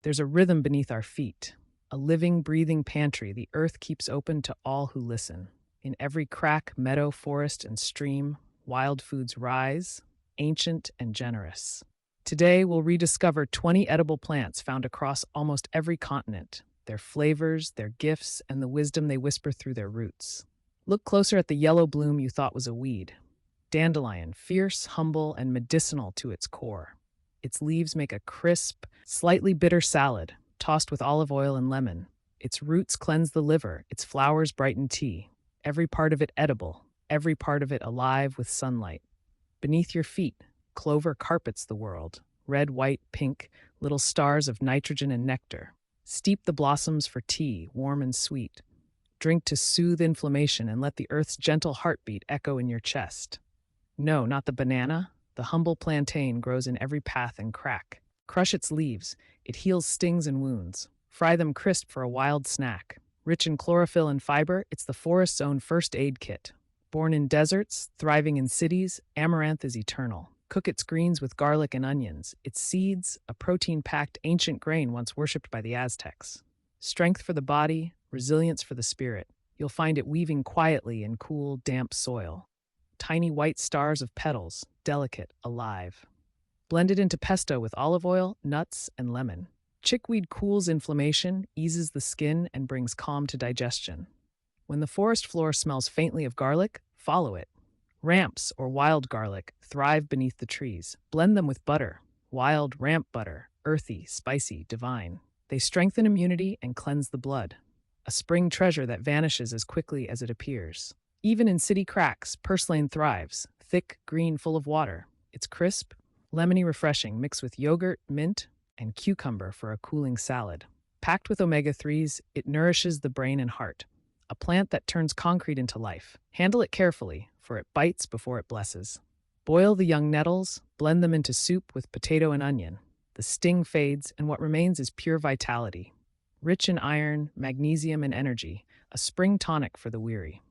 There's a rhythm beneath our feet, a living, breathing pantry the earth keeps open to all who listen. In every crack, meadow, forest, and stream, wild foods rise, ancient and generous. Today, we'll rediscover 20 edible plants found across almost every continent, their flavors, their gifts, and the wisdom they whisper through their roots. Look closer at the yellow bloom you thought was a weed. Dandelion, fierce, humble, and medicinal to its core. Its leaves make a crisp, slightly bitter salad, tossed with olive oil and lemon. Its roots cleanse the liver, its flowers brighten tea. Every part of it edible, every part of it alive with sunlight. Beneath your feet, clover carpets the world. Red, white, pink, little stars of nitrogen and nectar. Steep the blossoms for tea, warm and sweet. Drink to soothe inflammation and let the earth's gentle heartbeat echo in your chest. No, not the banana. The humble plantain grows in every path and crack. Crush its leaves. It heals stings and wounds. Fry them crisp for a wild snack. Rich in chlorophyll and fiber, it's the forest's own first aid kit. Born in deserts, thriving in cities, amaranth is eternal. Cook its greens with garlic and onions. Its seeds, a protein-packed ancient grain once worshipped by the Aztecs. Strength for the body, resilience for the spirit. You'll find it weaving quietly in cool, damp soil. Tiny white stars of petals, delicate, alive. Blended into pesto with olive oil, nuts, and lemon. Chickweed cools inflammation, eases the skin, and brings calm to digestion. When the forest floor smells faintly of garlic, follow it. Ramps, or wild garlic, thrive beneath the trees. Blend them with butter. Wild ramp butter, earthy, spicy, divine. They strengthen immunity and cleanse the blood. A spring treasure that vanishes as quickly as it appears. Even in city cracks, purslane thrives, thick, green, full of water. It's crisp, lemony refreshing, mixed with yogurt, mint, and cucumber for a cooling salad. Packed with omega-3s, it nourishes the brain and heart. A plant that turns concrete into life. Handle it carefully, for it bites before it blesses. Boil the young nettles, blend them into soup with potato and onion. The sting fades, and what remains is pure vitality. Rich in iron, magnesium, and energy, a spring tonic for the weary.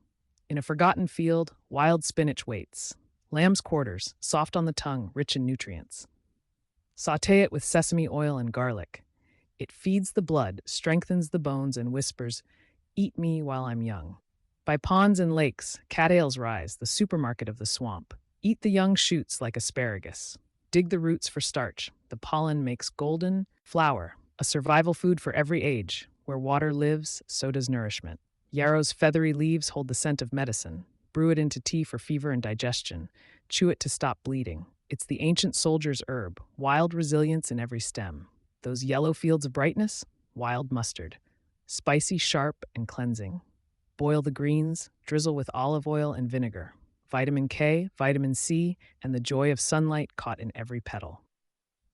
In a forgotten field, wild spinach waits. Lamb's quarters, soft on the tongue, rich in nutrients. Sauté it with sesame oil and garlic. It feeds the blood, strengthens the bones, and whispers, "Eat me while I'm young." By ponds and lakes, cattails rise, the supermarket of the swamp. Eat the young shoots like asparagus. Dig the roots for starch. The pollen makes golden flour, a survival food for every age. Where water lives, so does nourishment. Yarrow's feathery leaves hold the scent of medicine. Brew it into tea for fever and digestion. Chew it to stop bleeding. It's the ancient soldier's herb, wild resilience in every stem. Those yellow fields of brightness, wild mustard. Spicy, sharp, and cleansing. Boil the greens, drizzle with olive oil and vinegar. Vitamin K, vitamin C, and the joy of sunlight caught in every petal.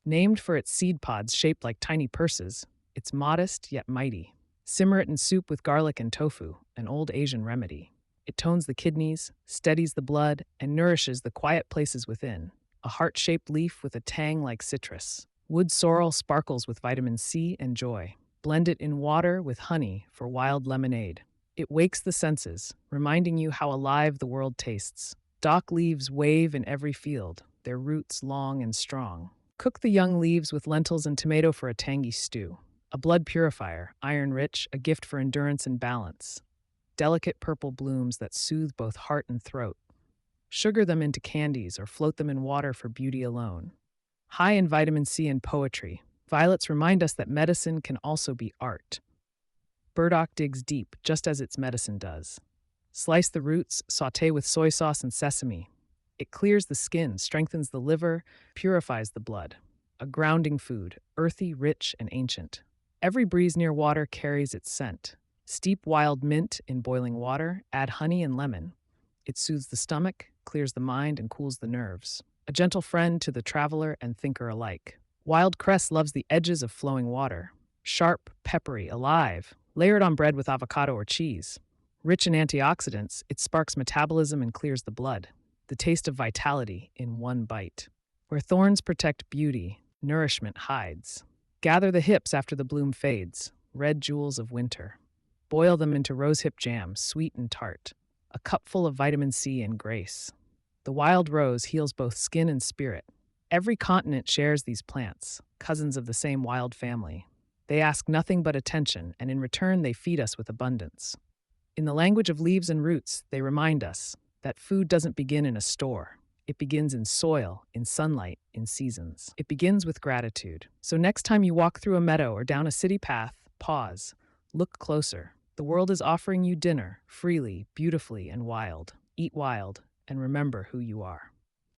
Named for its seed pods shaped like tiny purses, it's modest yet mighty. Simmer it in soup with garlic and tofu, an old Asian remedy. It tones the kidneys, steadies the blood, and nourishes the quiet places within. A heart-shaped leaf with a tang like citrus. Wood sorrel sparkles with vitamin C and joy. Blend it in water with honey for wild lemonade. It wakes the senses, reminding you how alive the world tastes. Dock leaves wave in every field, their roots long and strong. Cook the young leaves with lentils and tomato for a tangy stew. A blood purifier, iron-rich, a gift for endurance and balance. Delicate purple blooms that soothe both heart and throat. Sugar them into candies or float them in water for beauty alone. High in vitamin C and poetry, violets remind us that medicine can also be art. Burdock digs deep, just as its medicine does. Slice the roots, sauté with soy sauce and sesame. It clears the skin, strengthens the liver, purifies the blood. A grounding food, earthy, rich, and ancient. Every breeze near water carries its scent. Steep wild mint in boiling water, add honey and lemon. It soothes the stomach, clears the mind, and cools the nerves. A gentle friend to the traveler and thinker alike. Wild cress loves the edges of flowing water. Sharp, peppery, alive, layered on bread with avocado or cheese. Rich in antioxidants, it sparks metabolism and clears the blood. The taste of vitality in one bite. Where thorns protect beauty, nourishment hides. Gather the hips after the bloom fades, red jewels of winter. Boil them into rosehip jam, sweet and tart. A cupful of vitamin C and grace. The wild rose heals both skin and spirit. Every continent shares these plants, cousins of the same wild family. They ask nothing but attention, and in return, they feed us with abundance. In the language of leaves and roots, they remind us that food doesn't begin in a store. It begins in soil, in sunlight, in seasons. It begins with gratitude. So next time you walk through a meadow or down a city path, pause, look closer. The world is offering you dinner, freely, beautifully, and wild. Eat wild, and remember who you are.